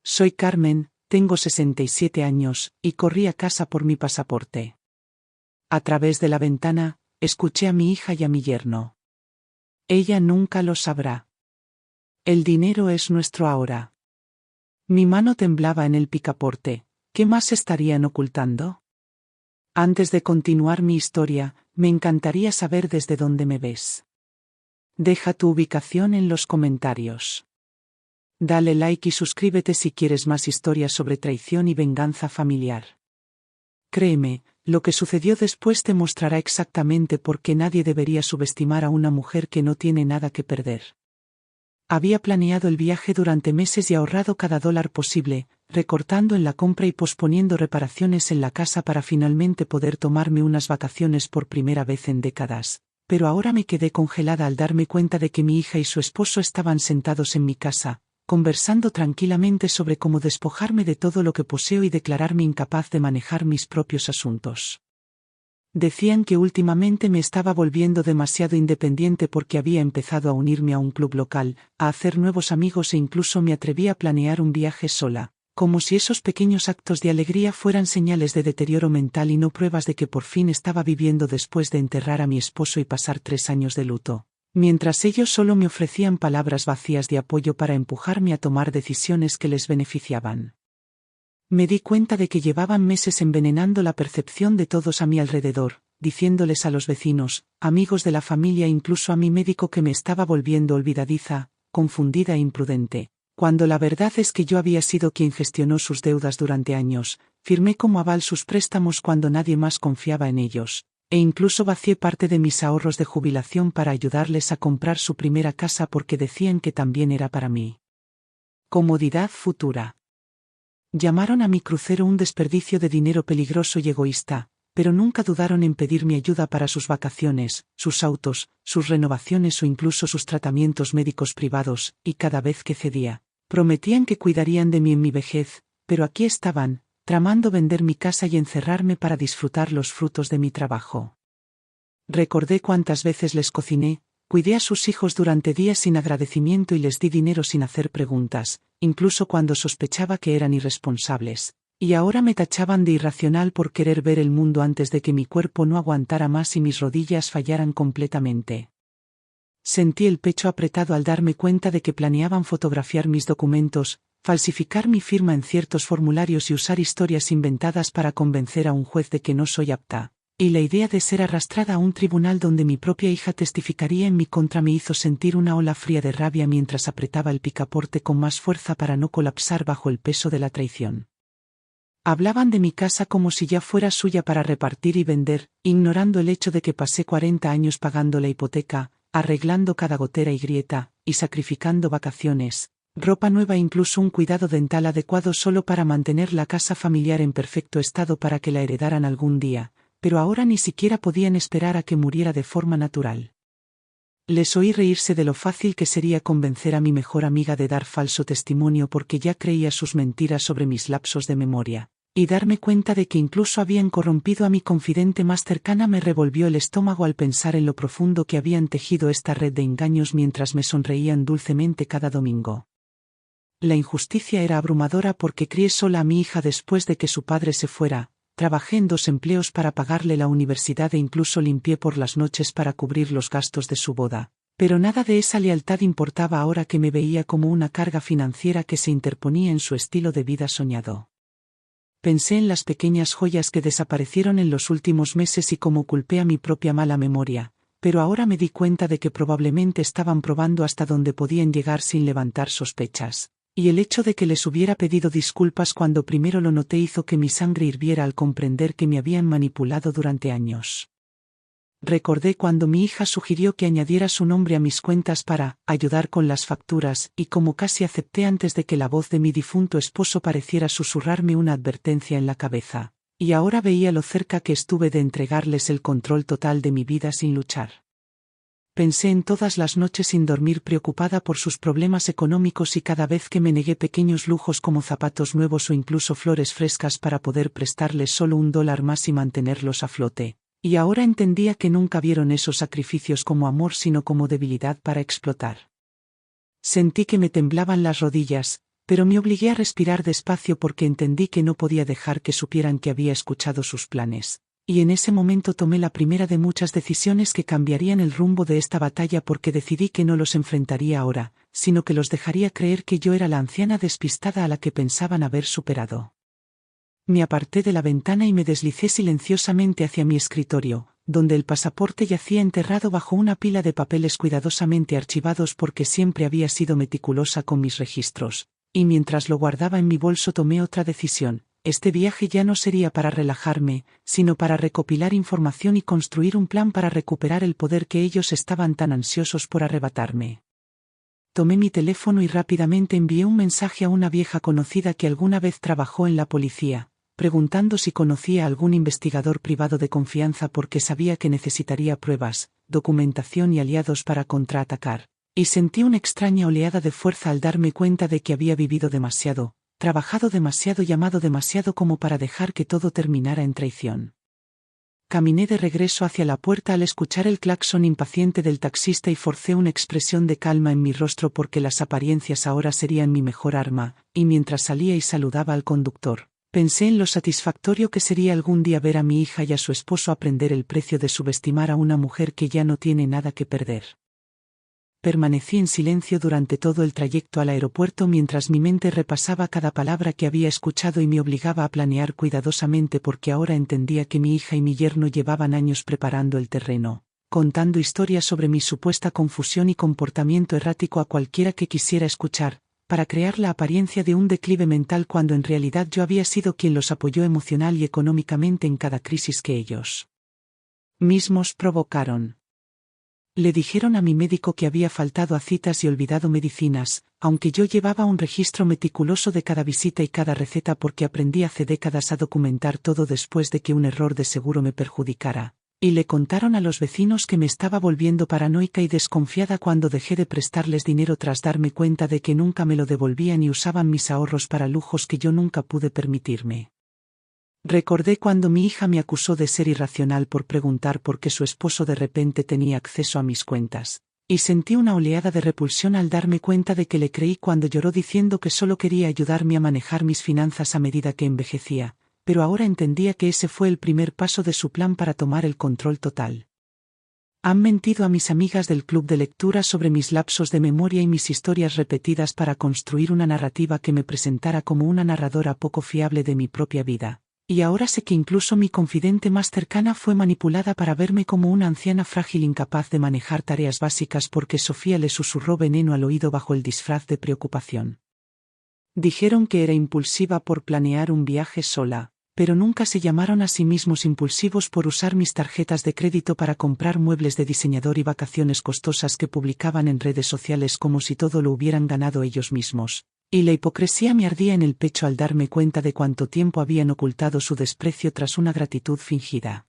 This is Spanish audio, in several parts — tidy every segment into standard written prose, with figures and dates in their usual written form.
Soy Carmen, tengo 67 años, y corrí a casa por mi pasaporte. A través de la ventana, escuché a mi hija y a mi yerno. Ella nunca lo sabrá. El dinero es nuestro ahora. Mi mano temblaba en el picaporte. ¿Qué más estarían ocultando? Antes de continuar mi historia, me encantaría saber desde dónde me ves. Deja tu ubicación en los comentarios. Dale like y suscríbete si quieres más historias sobre traición y venganza familiar. Créeme, lo que sucedió después te mostrará exactamente por qué nadie debería subestimar a una mujer que no tiene nada que perder. Había planeado el viaje durante meses y ahorrado cada dólar posible, recortando en la compra y posponiendo reparaciones en la casa para finalmente poder tomarme unas vacaciones por primera vez en décadas. Pero ahora me quedé congelada al darme cuenta de que mi hija y su esposo estaban sentados en mi casa, conversando tranquilamente sobre cómo despojarme de todo lo que poseo y declararme incapaz de manejar mis propios asuntos. Decían que últimamente me estaba volviendo demasiado independiente porque había empezado a unirme a un club local, a hacer nuevos amigos e incluso me atreví a planear un viaje sola, como si esos pequeños actos de alegría fueran señales de deterioro mental y no pruebas de que por fin estaba viviendo después de enterrar a mi esposo y pasar 3 años de luto, mientras ellos solo me ofrecían palabras vacías de apoyo para empujarme a tomar decisiones que les beneficiaban. Me di cuenta de que llevaban meses envenenando la percepción de todos a mi alrededor, diciéndoles a los vecinos, amigos de la familia e incluso a mi médico que me estaba volviendo olvidadiza, confundida e imprudente, cuando la verdad es que yo había sido quien gestionó sus deudas durante años, firmé como aval sus préstamos cuando nadie más confiaba en ellos, e incluso vacié parte de mis ahorros de jubilación para ayudarles a comprar su primera casa porque decían que también era para mí. Comodidad futura. Llamaron a mi crucero un desperdicio de dinero peligroso y egoísta, pero nunca dudaron en pedir mi ayuda para sus vacaciones, sus autos, sus renovaciones o incluso sus tratamientos médicos privados, y cada vez que cedía, prometían que cuidarían de mí en mi vejez, pero aquí estaban, tramando vender mi casa y encerrarme para disfrutar los frutos de mi trabajo. Recordé cuántas veces les cociné, cuidé a sus hijos durante días sin agradecimiento y les di dinero sin hacer preguntas, incluso cuando sospechaba que eran irresponsables, y ahora me tachaban de irracional por querer ver el mundo antes de que mi cuerpo no aguantara más y mis rodillas fallaran completamente. Sentí el pecho apretado al darme cuenta de que planeaban fotografiar mis documentos, falsificar mi firma en ciertos formularios y usar historias inventadas para convencer a un juez de que no soy apta. Y la idea de ser arrastrada a un tribunal donde mi propia hija testificaría en mi contra me hizo sentir una ola fría de rabia mientras apretaba el picaporte con más fuerza para no colapsar bajo el peso de la traición. Hablaban de mi casa como si ya fuera suya para repartir y vender, ignorando el hecho de que pasé 40 años pagando la hipoteca, arreglando cada gotera y grieta, y sacrificando vacaciones, ropa nueva e incluso un cuidado dental adecuado solo para mantener la casa familiar en perfecto estado para que la heredaran algún día. Pero ahora ni siquiera podían esperar a que muriera de forma natural. Les oí reírse de lo fácil que sería convencer a mi mejor amiga de dar falso testimonio porque ya creía sus mentiras sobre mis lapsos de memoria, y darme cuenta de que incluso habían corrompido a mi confidente más cercana me revolvió el estómago al pensar en lo profundo que habían tejido esta red de engaños mientras me sonreían dulcemente cada domingo. La injusticia era abrumadora porque crié sola a mi hija después de que su padre se fuera. Trabajé en 2 empleos para pagarle la universidad e incluso limpié por las noches para cubrir los gastos de su boda, pero nada de esa lealtad importaba ahora que me veía como una carga financiera que se interponía en su estilo de vida soñado. Pensé en las pequeñas joyas que desaparecieron en los últimos meses y cómo culpé a mi propia mala memoria, pero ahora me di cuenta de que probablemente estaban probando hasta dónde podían llegar sin levantar sospechas. Y el hecho de que les hubiera pedido disculpas cuando primero lo noté hizo que mi sangre hirviera al comprender que me habían manipulado durante años. Recordé cuando mi hija sugirió que añadiera su nombre a mis cuentas para ayudar con las facturas, y como casi acepté antes de que la voz de mi difunto esposo pareciera susurrarme una advertencia en la cabeza, y ahora veía lo cerca que estuve de entregarles el control total de mi vida sin luchar. Pensé en todas las noches sin dormir preocupada por sus problemas económicos y cada vez que me negué pequeños lujos como zapatos nuevos o incluso flores frescas para poder prestarles solo $1 más y mantenerlos a flote. Y ahora entendía que nunca vieron esos sacrificios como amor sino como debilidad para explotar. Sentí que me temblaban las rodillas, pero me obligué a respirar despacio porque entendí que no podía dejar que supieran que había escuchado sus planes. Y en ese momento tomé la primera de muchas decisiones que cambiarían el rumbo de esta batalla porque decidí que no los enfrentaría ahora, sino que los dejaría creer que yo era la anciana despistada a la que pensaban haber superado. Me aparté de la ventana y me deslicé silenciosamente hacia mi escritorio, donde el pasaporte yacía enterrado bajo una pila de papeles cuidadosamente archivados porque siempre había sido meticulosa con mis registros, y mientras lo guardaba en mi bolso tomé otra decisión. Este viaje ya no sería para relajarme, sino para recopilar información y construir un plan para recuperar el poder que ellos estaban tan ansiosos por arrebatarme. Tomé mi teléfono y rápidamente envié un mensaje a una vieja conocida que alguna vez trabajó en la policía, preguntando si conocía a algún investigador privado de confianza porque sabía que necesitaría pruebas, documentación y aliados para contraatacar. Y sentí una extraña oleada de fuerza al darme cuenta de que había vivido demasiado, trabajado demasiado y amado demasiado como para dejar que todo terminara en traición. Caminé de regreso hacia la puerta al escuchar el claxon impaciente del taxista y forcé una expresión de calma en mi rostro porque las apariencias ahora serían mi mejor arma, y mientras salía y saludaba al conductor, pensé en lo satisfactorio que sería algún día ver a mi hija y a su esposo aprender el precio de subestimar a una mujer que ya no tiene nada que perder. Permanecí en silencio durante todo el trayecto al aeropuerto mientras mi mente repasaba cada palabra que había escuchado y me obligaba a planear cuidadosamente porque ahora entendía que mi hija y mi yerno llevaban años preparando el terreno, contando historias sobre mi supuesta confusión y comportamiento errático a cualquiera que quisiera escuchar, para crear la apariencia de un declive mental cuando en realidad yo había sido quien los apoyó emocional y económicamente en cada crisis que ellos mismos provocaron. Le dijeron a mi médico que había faltado a citas y olvidado medicinas, aunque yo llevaba un registro meticuloso de cada visita y cada receta porque aprendí hace décadas a documentar todo después de que un error de seguro me perjudicara. Y le contaron a los vecinos que me estaba volviendo paranoica y desconfiada cuando dejé de prestarles dinero tras darme cuenta de que nunca me lo devolvían y usaban mis ahorros para lujos que yo nunca pude permitirme. Recordé cuando mi hija me acusó de ser irracional por preguntar por qué su esposo de repente tenía acceso a mis cuentas, y sentí una oleada de repulsión al darme cuenta de que le creí cuando lloró diciendo que solo quería ayudarme a manejar mis finanzas a medida que envejecía, pero ahora entendía que ese fue el primer paso de su plan para tomar el control total. Han mentido a mis amigas del club de lectura sobre mis lapsos de memoria y mis historias repetidas para construir una narrativa que me presentara como una narradora poco fiable de mi propia vida. Y ahora sé que incluso mi confidente más cercana fue manipulada para verme como una anciana frágil incapaz de manejar tareas básicas porque Sofía le susurró veneno al oído bajo el disfraz de preocupación. Dijeron que era impulsiva por planear un viaje sola, pero nunca se llamaron a sí mismos impulsivos por usar mis tarjetas de crédito para comprar muebles de diseñador y vacaciones costosas que publicaban en redes sociales como si todo lo hubieran ganado ellos mismos. Y la hipocresía me ardía en el pecho al darme cuenta de cuánto tiempo habían ocultado su desprecio tras una gratitud fingida.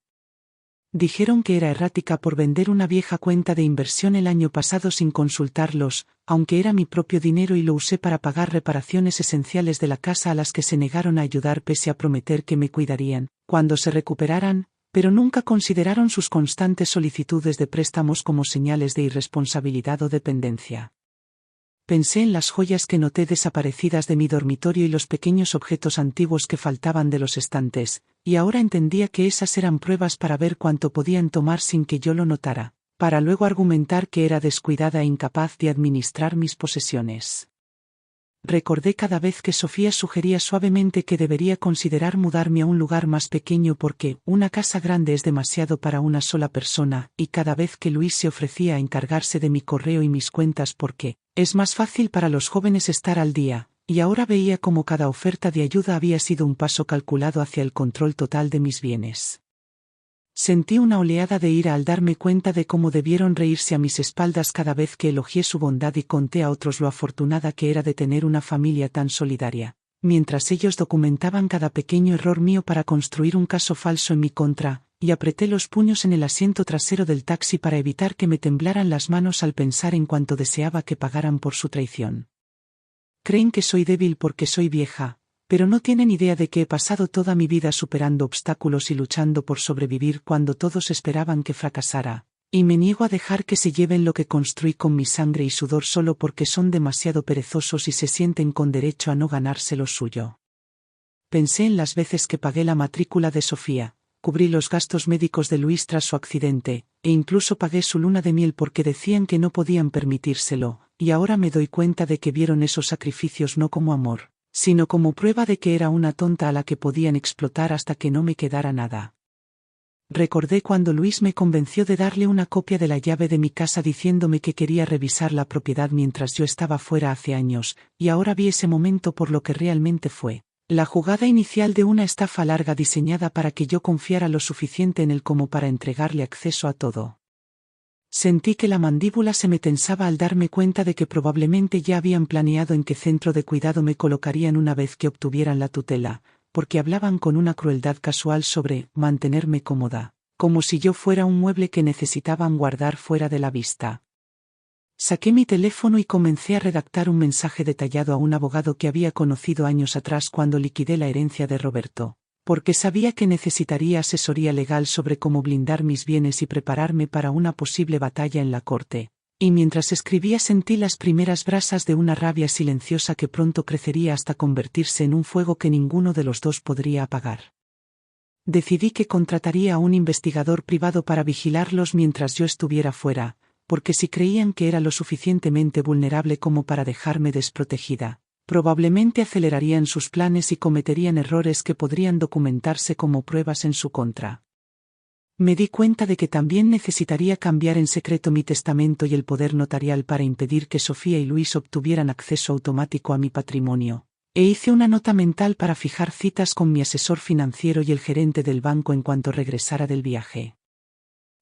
Dijeron que era errática por vender una vieja cuenta de inversión el año pasado sin consultarlos, aunque era mi propio dinero y lo usé para pagar reparaciones esenciales de la casa a las que se negaron a ayudar pese a prometer que me cuidarían, cuando se recuperaran, pero nunca consideraron sus constantes solicitudes de préstamos como señales de irresponsabilidad o dependencia. Pensé en las joyas que noté desaparecidas de mi dormitorio y los pequeños objetos antiguos que faltaban de los estantes, y ahora entendía que esas eran pruebas para ver cuánto podían tomar sin que yo lo notara, para luego argumentar que era descuidada e incapaz de administrar mis posesiones. Recordé cada vez que Sofía sugería suavemente que debería considerar mudarme a un lugar más pequeño porque una casa grande es demasiado para una sola persona, y cada vez que Luis se ofrecía a encargarse de mi correo y mis cuentas porque es más fácil para los jóvenes estar al día, y ahora veía como cada oferta de ayuda había sido un paso calculado hacia el control total de mis bienes. Sentí una oleada de ira al darme cuenta de cómo debieron reírse a mis espaldas cada vez que elogié su bondad y conté a otros lo afortunada que era de tener una familia tan solidaria, mientras ellos documentaban cada pequeño error mío para construir un caso falso en mi contra, y apreté los puños en el asiento trasero del taxi para evitar que me temblaran las manos al pensar en cuánto deseaba que pagaran por su traición. Creen que soy débil porque soy vieja, pero no tienen idea de que he pasado toda mi vida superando obstáculos y luchando por sobrevivir cuando todos esperaban que fracasara, Y me niego a dejar que se lleven lo que construí con mi sangre y sudor solo porque son demasiado perezosos y se sienten con derecho a no ganarse lo suyo. Pensé en las veces que pagué la matrícula de Sofía, cubrí los gastos médicos de Luis tras su accidente, e incluso pagué su luna de miel porque decían que no podían permitírselo, y ahora me doy cuenta de que vieron esos sacrificios no como amor, sino como prueba de que era una tonta a la que podían explotar hasta que no me quedara nada. Recordé cuando Luis me convenció de darle una copia de la llave de mi casa diciéndome que quería revisar la propiedad mientras yo estaba fuera hace años, y ahora vi ese momento por lo que realmente fue. La jugada inicial de una estafa larga diseñada para que yo confiara lo suficiente en él como para entregarle acceso a todo. Sentí que la mandíbula se me tensaba al darme cuenta de que probablemente ya habían planeado en qué centro de cuidado me colocarían una vez que obtuvieran la tutela, porque hablaban con una crueldad casual sobre mantenerme cómoda, como si yo fuera un mueble que necesitaban guardar fuera de la vista. Saqué mi teléfono y comencé a redactar un mensaje detallado a un abogado que había conocido años atrás cuando liquidé la herencia de Roberto, porque sabía que necesitaría asesoría legal sobre cómo blindar mis bienes y prepararme para una posible batalla en la corte. Y mientras escribía sentí las primeras brasas de una rabia silenciosa que pronto crecería hasta convertirse en un fuego que ninguno de los dos podría apagar. Decidí que contrataría a un investigador privado para vigilarlos mientras yo estuviera fuera, porque si creían que era lo suficientemente vulnerable como para dejarme desprotegida, probablemente acelerarían sus planes y cometerían errores que podrían documentarse como pruebas en su contra. Me di cuenta de que también necesitaría cambiar en secreto mi testamento y el poder notarial para impedir que Sofía y Luis obtuvieran acceso automático a mi patrimonio, e hice una nota mental para fijar citas con mi asesor financiero y el gerente del banco en cuanto regresara del viaje.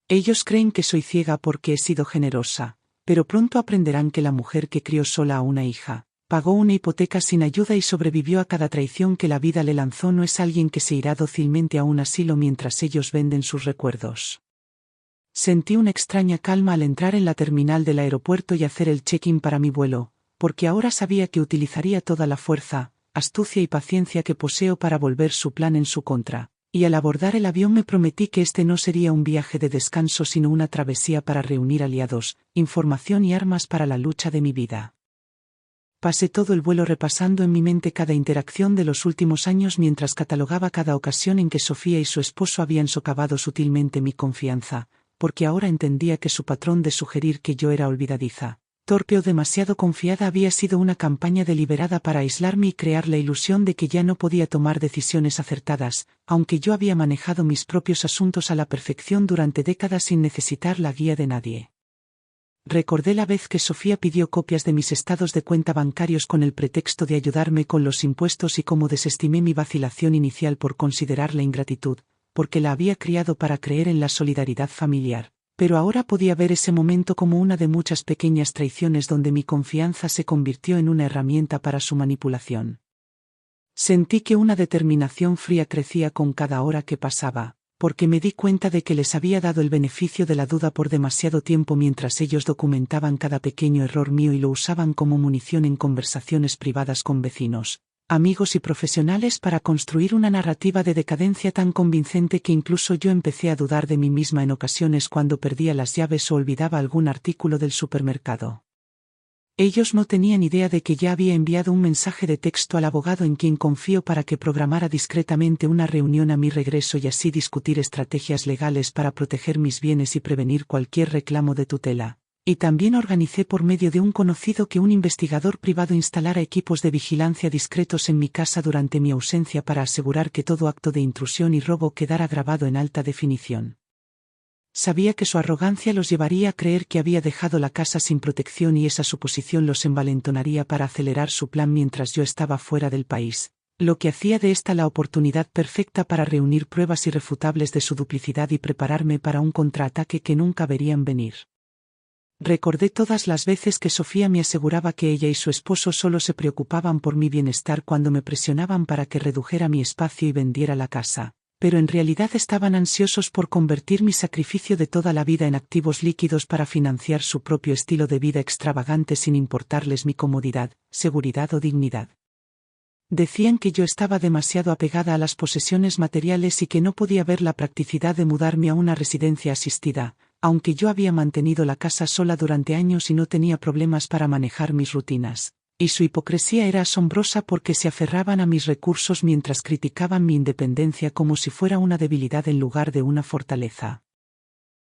Ellos creen que soy ciega porque he sido generosa, pero pronto aprenderán que la mujer que crió sola a una hija, pagó una hipoteca sin ayuda y sobrevivió a cada traición que la vida le lanzó no es alguien que se irá dócilmente a un asilo mientras ellos venden sus recuerdos. Sentí una extraña calma al entrar en la terminal del aeropuerto y hacer el check-in para mi vuelo, porque ahora sabía que utilizaría toda la fuerza, astucia y paciencia que poseo para volver su plan en su contra, y al abordar el avión me prometí que este no sería un viaje de descanso sino una travesía para reunir aliados, información y armas para la lucha de mi vida. Pasé todo el vuelo repasando en mi mente cada interacción de los últimos años mientras catalogaba cada ocasión en que Sofía y su esposo habían socavado sutilmente mi confianza, porque ahora entendía que su patrón de sugerir que yo era olvidadiza, torpe o demasiado confiada había sido una campaña deliberada para aislarme y crear la ilusión de que ya no podía tomar decisiones acertadas, aunque yo había manejado mis propios asuntos a la perfección durante décadas sin necesitar la guía de nadie. Recordé la vez que Sofía pidió copias de mis estados de cuenta bancarios con el pretexto de ayudarme con los impuestos y cómo desestimé mi vacilación inicial por considerarla ingratitud, porque la había criado para creer en la solidaridad familiar, pero ahora podía ver ese momento como una de muchas pequeñas traiciones donde mi confianza se convirtió en una herramienta para su manipulación. Sentí que una determinación fría crecía con cada hora que pasaba, porque me di cuenta de que les había dado el beneficio de la duda por demasiado tiempo mientras ellos documentaban cada pequeño error mío y lo usaban como munición en conversaciones privadas con vecinos, amigos y profesionales para construir una narrativa de decadencia tan convincente que incluso yo empecé a dudar de mí misma en ocasiones cuando perdía las llaves o olvidaba algún artículo del supermercado. Ellos no tenían idea de que ya había enviado un mensaje de texto al abogado en quien confío para que programara discretamente una reunión a mi regreso y así discutir estrategias legales para proteger mis bienes y prevenir cualquier reclamo de tutela. Y también organicé por medio de un conocido que un investigador privado instalara equipos de vigilancia discretos en mi casa durante mi ausencia para asegurar que todo acto de intrusión y robo quedara grabado en alta definición. Sabía que su arrogancia los llevaría a creer que había dejado la casa sin protección y esa suposición los envalentonaría para acelerar su plan mientras yo estaba fuera del país, lo que hacía de esta la oportunidad perfecta para reunir pruebas irrefutables de su duplicidad y prepararme para un contraataque que nunca verían venir. Recordé todas las veces que Sofía me aseguraba que ella y su esposo solo se preocupaban por mi bienestar cuando me presionaban para que redujera mi espacio y vendiera la casa, pero en realidad estaban ansiosos por convertir mi sacrificio de toda la vida en activos líquidos para financiar su propio estilo de vida extravagante sin importarles mi comodidad, seguridad o dignidad. Decían que yo estaba demasiado apegada a las posesiones materiales y que no podía ver la practicidad de mudarme a una residencia asistida, aunque yo había mantenido la casa sola durante años y no tenía problemas para manejar mis rutinas. Y su hipocresía era asombrosa porque se aferraban a mis recursos mientras criticaban mi independencia como si fuera una debilidad en lugar de una fortaleza.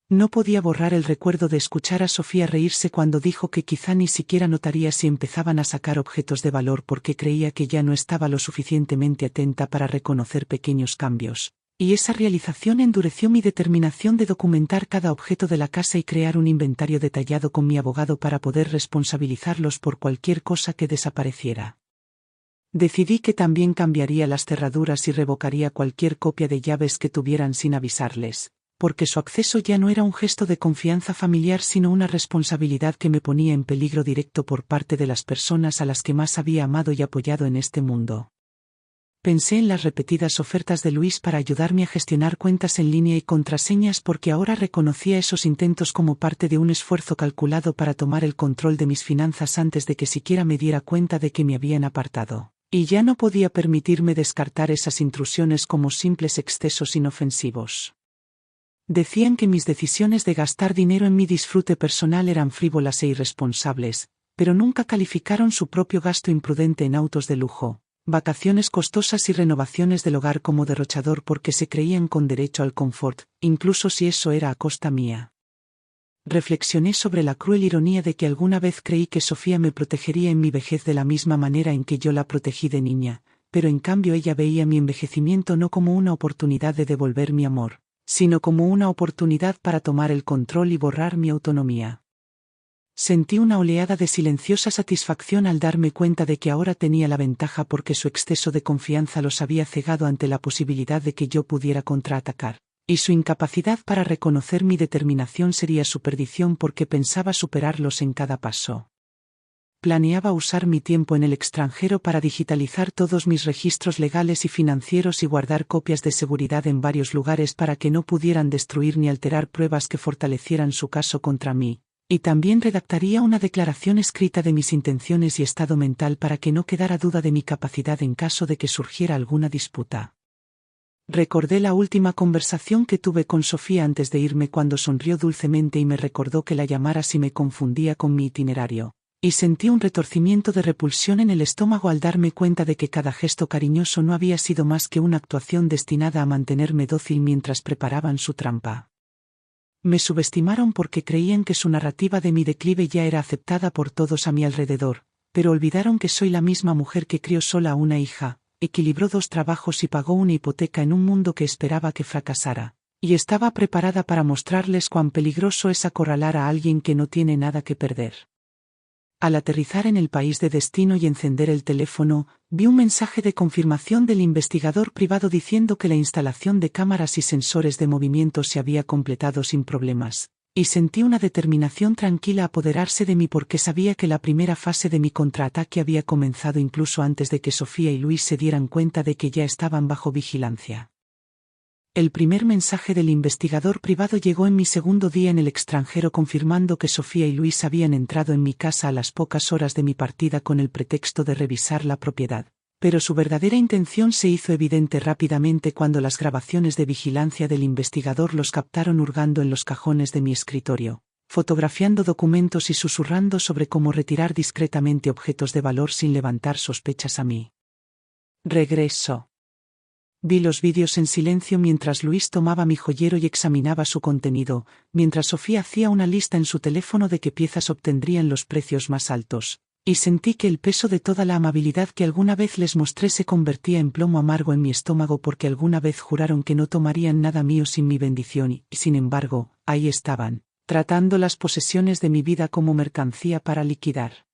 No podía borrar el recuerdo de escuchar a Sofía reírse cuando dijo que quizá ni siquiera notaría si empezaban a sacar objetos de valor porque creía que ya no estaba lo suficientemente atenta para reconocer pequeños cambios. Y esa realización endureció mi determinación de documentar cada objeto de la casa y crear un inventario detallado con mi abogado para poder responsabilizarlos por cualquier cosa que desapareciera. Decidí que también cambiaría las cerraduras y revocaría cualquier copia de llaves que tuvieran sin avisarles, porque su acceso ya no era un gesto de confianza familiar sino una responsabilidad que me ponía en peligro directo por parte de las personas a las que más había amado y apoyado en este mundo. Pensé en las repetidas ofertas de Luis para ayudarme a gestionar cuentas en línea y contraseñas porque ahora reconocía esos intentos como parte de un esfuerzo calculado para tomar el control de mis finanzas antes de que siquiera me diera cuenta de que me habían apartado. Y ya no podía permitirme descartar esas intrusiones como simples excesos inofensivos. Decían que mis decisiones de gastar dinero en mi disfrute personal eran frívolas e irresponsables, pero nunca calificaron su propio gasto imprudente en autos de lujo, vacaciones costosas y renovaciones del hogar como derrochador porque se creían con derecho al confort, incluso si eso era a costa mía. Reflexioné sobre la cruel ironía de que alguna vez creí que Sofía me protegería en mi vejez de la misma manera en que yo la protegí de niña, pero en cambio ella veía mi envejecimiento no como una oportunidad de devolver mi amor, sino como una oportunidad para tomar el control y borrar mi autonomía. Sentí una oleada de silenciosa satisfacción al darme cuenta de que ahora tenía la ventaja porque su exceso de confianza los había cegado ante la posibilidad de que yo pudiera contraatacar, y su incapacidad para reconocer mi determinación sería su perdición porque pensaba superarlos en cada paso. Planeaba usar mi tiempo en el extranjero para digitalizar todos mis registros legales y financieros y guardar copias de seguridad en varios lugares para que no pudieran destruir ni alterar pruebas que fortalecieran su caso contra mí. Y también redactaría una declaración escrita de mis intenciones y estado mental para que no quedara duda de mi capacidad en caso de que surgiera alguna disputa. Recordé la última conversación que tuve con Sofía antes de irme cuando sonrió dulcemente y me recordó que la llamara si me confundía con mi itinerario, y sentí un retorcimiento de repulsión en el estómago al darme cuenta de que cada gesto cariñoso no había sido más que una actuación destinada a mantenerme dócil mientras preparaban su trampa. Me subestimaron porque creían que su narrativa de mi declive ya era aceptada por todos a mi alrededor, pero olvidaron que soy la misma mujer que crió sola a una hija, equilibró 2 trabajos y pagó una hipoteca en un mundo que esperaba que fracasara, y estaba preparada para mostrarles cuán peligroso es acorralar a alguien que no tiene nada que perder. Al aterrizar en el país de destino y encender el teléfono, vi un mensaje de confirmación del investigador privado diciendo que la instalación de cámaras y sensores de movimiento se había completado sin problemas, y sentí una determinación tranquila apoderarse de mí porque sabía que la primera fase de mi contraataque había comenzado incluso antes de que Sofía y Luis se dieran cuenta de que ya estaban bajo vigilancia. El primer mensaje del investigador privado llegó en mi segundo día en el extranjero confirmando que Sofía y Luis habían entrado en mi casa a las pocas horas de mi partida con el pretexto de revisar la propiedad, pero su verdadera intención se hizo evidente rápidamente cuando las grabaciones de vigilancia del investigador los captaron hurgando en los cajones de mi escritorio, fotografiando documentos y susurrando sobre cómo retirar discretamente objetos de valor sin levantar sospechas a mí. Regreso. Vi los vídeos en silencio mientras Luis tomaba mi joyero y examinaba su contenido, mientras Sofía hacía una lista en su teléfono de qué piezas obtendrían los precios más altos, y sentí que el peso de toda la amabilidad que alguna vez les mostré se convertía en plomo amargo en mi estómago porque alguna vez juraron que no tomarían nada mío sin mi bendición y, sin embargo, ahí estaban, tratando las posesiones de mi vida como mercancía para liquidar.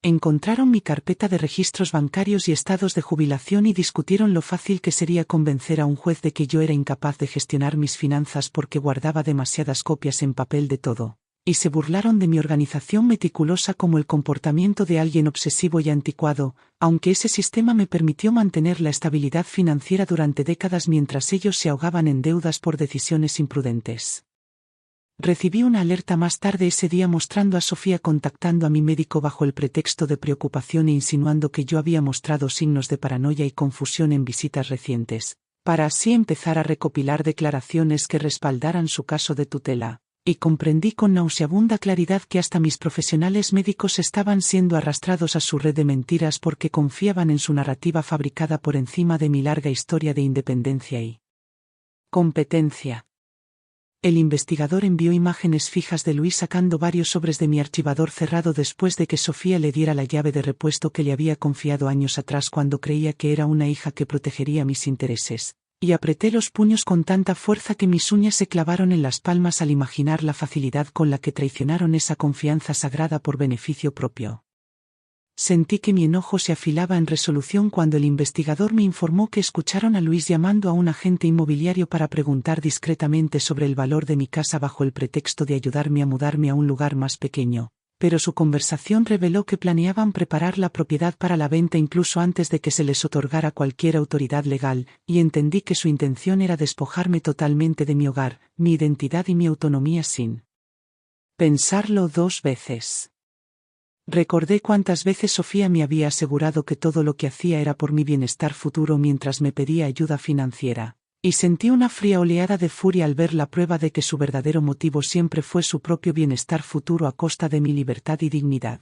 Encontraron mi carpeta de registros bancarios y estados de jubilación y discutieron lo fácil que sería convencer a un juez de que yo era incapaz de gestionar mis finanzas porque guardaba demasiadas copias en papel de todo, y se burlaron de mi organización meticulosa como el comportamiento de alguien obsesivo y anticuado, aunque ese sistema me permitió mantener la estabilidad financiera durante décadas mientras ellos se ahogaban en deudas por decisiones imprudentes. Recibí una alerta más tarde ese día mostrando a Sofía contactando a mi médico bajo el pretexto de preocupación e insinuando que yo había mostrado signos de paranoia y confusión en visitas recientes, para así empezar a recopilar declaraciones que respaldaran su caso de tutela, y comprendí con nauseabunda claridad que hasta mis profesionales médicos estaban siendo arrastrados a su red de mentiras porque confiaban en su narrativa fabricada por encima de mi larga historia de independencia y competencia. El investigador envió imágenes fijas de Luis sacando varios sobres de mi archivador cerrado después de que Sofía le diera la llave de repuesto que le había confiado años atrás cuando creía que era una hija que protegería mis intereses. Y apreté los puños con tanta fuerza que mis uñas se clavaron en las palmas al imaginar la facilidad con la que traicionaron esa confianza sagrada por beneficio propio. Sentí que mi enojo se afilaba en resolución cuando el investigador me informó que escucharon a Luis llamando a un agente inmobiliario para preguntar discretamente sobre el valor de mi casa bajo el pretexto de ayudarme a mudarme a un lugar más pequeño. Pero su conversación reveló que planeaban preparar la propiedad para la venta incluso antes de que se les otorgara cualquier autoridad legal, y entendí que su intención era despojarme totalmente de mi hogar, mi identidad y mi autonomía sin pensarlo dos veces. Recordé cuántas veces Sofía me había asegurado que todo lo que hacía era por mi bienestar futuro mientras me pedía ayuda financiera. Y sentí una fría oleada de furia al ver la prueba de que su verdadero motivo siempre fue su propio bienestar futuro a costa de mi libertad y dignidad.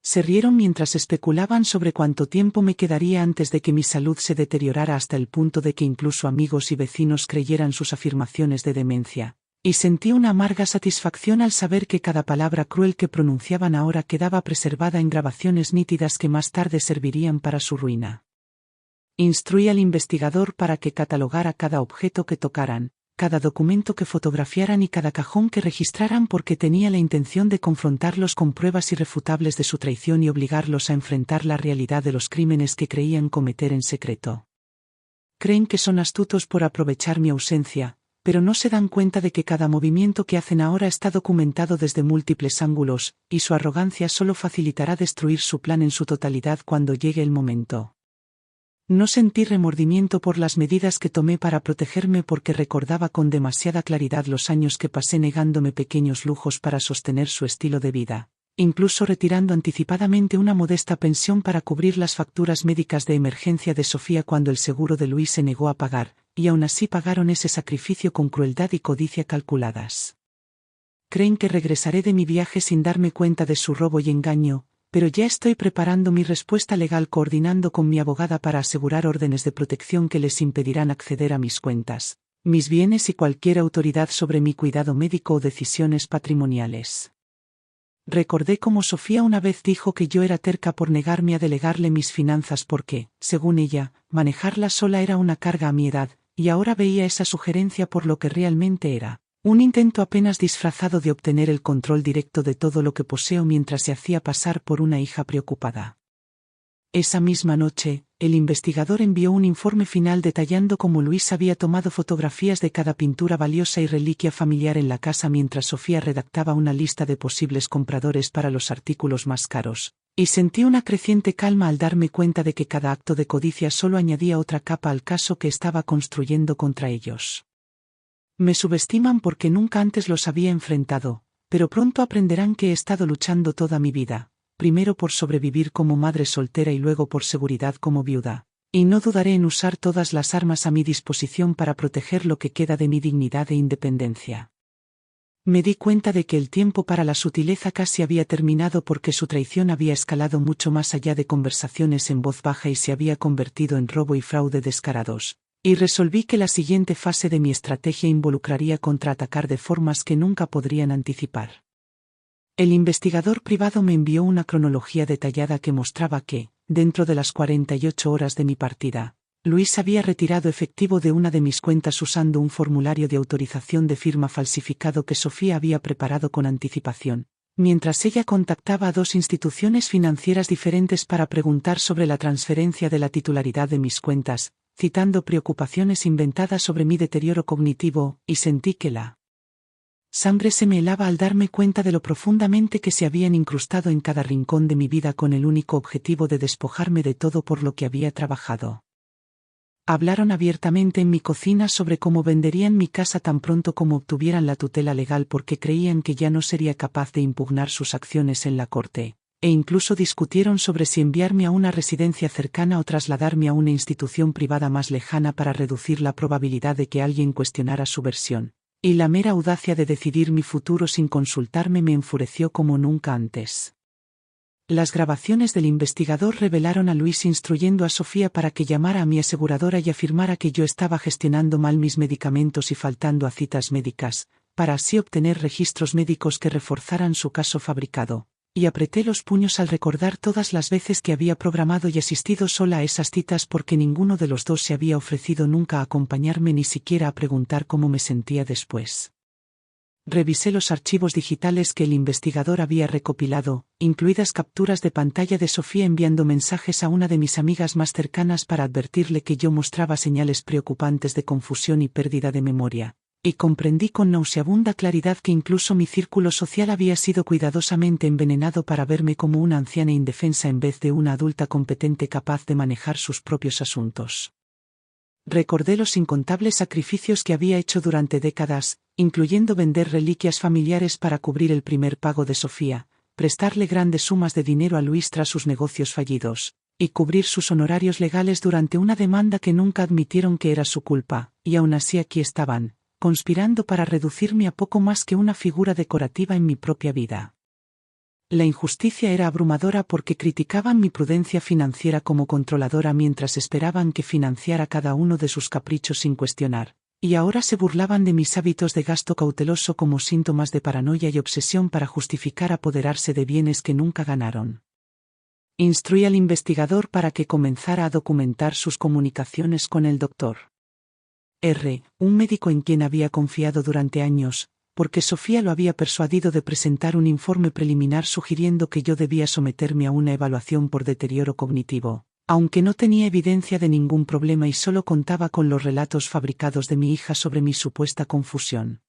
Se rieron mientras especulaban sobre cuánto tiempo me quedaría antes de que mi salud se deteriorara hasta el punto de que incluso amigos y vecinos creyeran sus afirmaciones de demencia, y sentí una amarga satisfacción al saber que cada palabra cruel que pronunciaban ahora quedaba preservada en grabaciones nítidas que más tarde servirían para su ruina. Instruí al investigador para que catalogara cada objeto que tocaran, cada documento que fotografiaran y cada cajón que registraran porque tenía la intención de confrontarlos con pruebas irrefutables de su traición y obligarlos a enfrentar la realidad de los crímenes que creían cometer en secreto. Creen que son astutos por aprovechar mi ausencia, pero no se dan cuenta de que cada movimiento que hacen ahora está documentado desde múltiples ángulos, y su arrogancia solo facilitará destruir su plan en su totalidad cuando llegue el momento. No sentí remordimiento por las medidas que tomé para protegerme porque recordaba con demasiada claridad los años que pasé negándome pequeños lujos para sostener su estilo de vida, incluso retirando anticipadamente una modesta pensión para cubrir las facturas médicas de emergencia de Sofía cuando el seguro de Luis se negó a pagar, y aún así pagaron ese sacrificio con crueldad y codicia calculadas. Creen que regresaré de mi viaje sin darme cuenta de su robo y engaño, pero ya estoy preparando mi respuesta legal coordinando con mi abogada para asegurar órdenes de protección que les impedirán acceder a mis cuentas, mis bienes y cualquier autoridad sobre mi cuidado médico o decisiones patrimoniales. Recordé cómo Sofía una vez dijo que yo era terca por negarme a delegarle mis finanzas porque, según ella, manejarlas sola era una carga a mi edad, y ahora veía esa sugerencia por lo que realmente era. Un intento apenas disfrazado de obtener el control directo de todo lo que poseo mientras se hacía pasar por una hija preocupada. Esa misma noche, el investigador envió un informe final detallando cómo Luis había tomado fotografías de cada pintura valiosa y reliquia familiar en la casa mientras Sofía redactaba una lista de posibles compradores para los artículos más caros, y sentí una creciente calma al darme cuenta de que cada acto de codicia solo añadía otra capa al caso que estaba construyendo contra ellos. Me subestiman porque nunca antes los había enfrentado, pero pronto aprenderán que he estado luchando toda mi vida, primero por sobrevivir como madre soltera y luego por seguridad como viuda, y no dudaré en usar todas las armas a mi disposición para proteger lo que queda de mi dignidad e independencia. Me di cuenta de que el tiempo para la sutileza casi había terminado porque su traición había escalado mucho más allá de conversaciones en voz baja y se había convertido en robo y fraude descarados. Y resolví que la siguiente fase de mi estrategia involucraría contraatacar de formas que nunca podrían anticipar. El investigador privado me envió una cronología detallada que mostraba que, dentro de las 48 horas de mi partida, Luis había retirado efectivo de una de mis cuentas usando un formulario de autorización de firma falsificado que Sofía había preparado con anticipación, mientras ella contactaba a 2 instituciones financieras diferentes para preguntar sobre la transferencia de la titularidad de mis cuentas, citando preocupaciones inventadas sobre mi deterioro cognitivo, y sentí que la sangre se me helaba al darme cuenta de lo profundamente que se habían incrustado en cada rincón de mi vida con el único objetivo de despojarme de todo por lo que había trabajado. Hablaron abiertamente en mi cocina sobre cómo venderían mi casa tan pronto como obtuvieran la tutela legal porque creían que ya no sería capaz de impugnar sus acciones en la corte. E incluso discutieron sobre si enviarme a una residencia cercana o trasladarme a una institución privada más lejana para reducir la probabilidad de que alguien cuestionara su versión. Y la mera audacia de decidir mi futuro sin consultarme me enfureció como nunca antes. Las grabaciones del investigador revelaron a Luis instruyendo a Sofía para que llamara a mi aseguradora y afirmara que yo estaba gestionando mal mis medicamentos y faltando a citas médicas, para así obtener registros médicos que reforzaran su caso fabricado. Y apreté los puños al recordar todas las veces que había programado y asistido sola a esas citas porque ninguno de los dos se había ofrecido nunca a acompañarme ni siquiera a preguntar cómo me sentía después. Revisé los archivos digitales que el investigador había recopilado, incluidas capturas de pantalla de Sofía enviando mensajes a una de mis amigas más cercanas para advertirle que yo mostraba señales preocupantes de confusión y pérdida de memoria, y comprendí con nauseabunda claridad que incluso mi círculo social había sido cuidadosamente envenenado para verme como una anciana indefensa en vez de una adulta competente capaz de manejar sus propios asuntos. Recordé los incontables sacrificios que había hecho durante décadas, incluyendo vender reliquias familiares para cubrir el primer pago de Sofía, prestarle grandes sumas de dinero a Luis tras sus negocios fallidos, y cubrir sus honorarios legales durante una demanda que nunca admitieron que era su culpa, y aún así aquí estaban, conspirando para reducirme a poco más que una figura decorativa en mi propia vida. La injusticia era abrumadora porque criticaban mi prudencia financiera como controladora mientras esperaban que financiara cada uno de sus caprichos sin cuestionar, y ahora se burlaban de mis hábitos de gasto cauteloso como síntomas de paranoia y obsesión para justificar apoderarse de bienes que nunca ganaron. Instruí al investigador para que comenzara a documentar sus comunicaciones con el Dr. R., un médico en quien había confiado durante años, porque Sofía lo había persuadido de presentar un informe preliminar sugiriendo que yo debía someterme a una evaluación por deterioro cognitivo, aunque no tenía evidencia de ningún problema y solo contaba con los relatos fabricados de mi hija sobre mi supuesta confusión.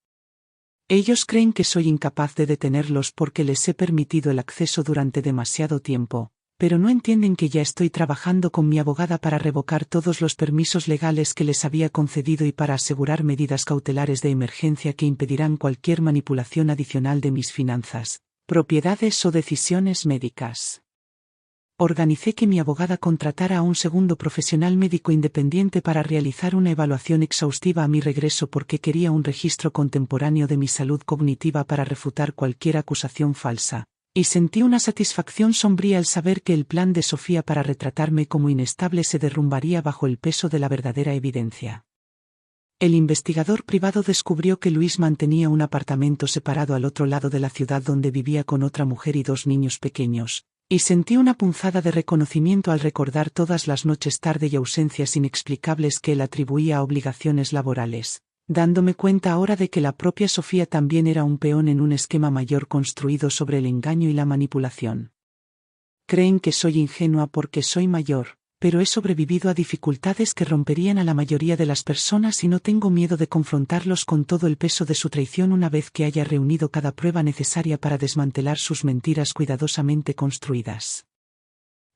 Ellos creen que soy incapaz de detenerlos porque les he permitido el acceso durante demasiado tiempo, pero no entienden que ya estoy trabajando con mi abogada para revocar todos los permisos legales que les había concedido y para asegurar medidas cautelares de emergencia que impedirán cualquier manipulación adicional de mis finanzas, propiedades o decisiones médicas. Organicé que mi abogada contratara a un segundo profesional médico independiente para realizar una evaluación exhaustiva a mi regreso porque quería un registro contemporáneo de mi salud cognitiva para refutar cualquier acusación falsa. Y sentí una satisfacción sombría al saber que el plan de Sofía para retratarme como inestable se derrumbaría bajo el peso de la verdadera evidencia. El investigador privado descubrió que Luis mantenía un apartamento separado al otro lado de la ciudad donde vivía con otra mujer y 2 niños pequeños, y sentí una punzada de reconocimiento al recordar todas las noches tarde y ausencias inexplicables que él atribuía a obligaciones laborales, dándome cuenta ahora de que la propia Sofía también era un peón en un esquema mayor construido sobre el engaño y la manipulación. Creen que soy ingenua porque soy mayor, pero he sobrevivido a dificultades que romperían a la mayoría de las personas y no tengo miedo de confrontarlos con todo el peso de su traición una vez que haya reunido cada prueba necesaria para desmantelar sus mentiras cuidadosamente construidas.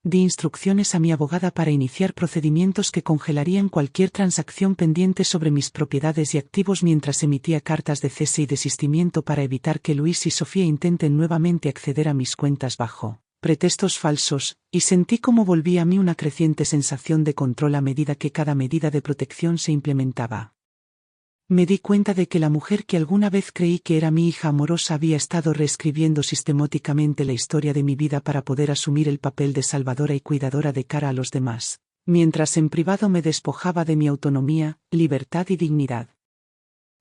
Di instrucciones a mi abogada para iniciar procedimientos que congelarían cualquier transacción pendiente sobre mis propiedades y activos mientras emitía cartas de cese y desistimiento para evitar que Luis y Sofía intenten nuevamente acceder a mis cuentas bajo pretextos falsos, y sentí cómo volvía a mí una creciente sensación de control a medida que cada medida de protección se implementaba. Me di cuenta de que la mujer que alguna vez creí que era mi hija amorosa había estado reescribiendo sistemáticamente la historia de mi vida para poder asumir el papel de salvadora y cuidadora de cara a los demás, mientras en privado me despojaba de mi autonomía, libertad y dignidad.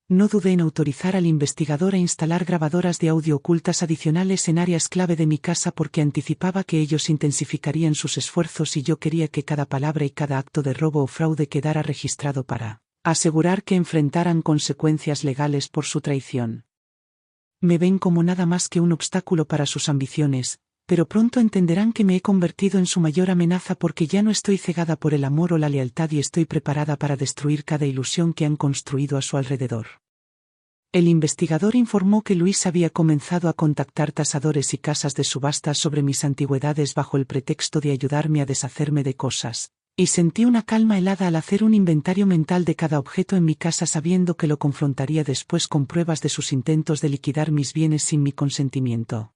No dudé en autorizar al investigador a instalar grabadoras de audio ocultas adicionales en áreas clave de mi casa porque anticipaba que ellos intensificarían sus esfuerzos y yo quería que cada palabra y cada acto de robo o fraude quedara registrado para asegurar que enfrentaran consecuencias legales por su traición. Me ven como nada más que un obstáculo para sus ambiciones, pero pronto entenderán que me he convertido en su mayor amenaza porque ya no estoy cegada por el amor o la lealtad y estoy preparada para destruir cada ilusión que han construido a su alrededor. El investigador informó que Luis había comenzado a contactar tasadores y casas de subastas sobre mis antigüedades bajo el pretexto de ayudarme a deshacerme de cosas, y sentí una calma helada al hacer un inventario mental de cada objeto en mi casa sabiendo que lo confrontaría después con pruebas de sus intentos de liquidar mis bienes sin mi consentimiento.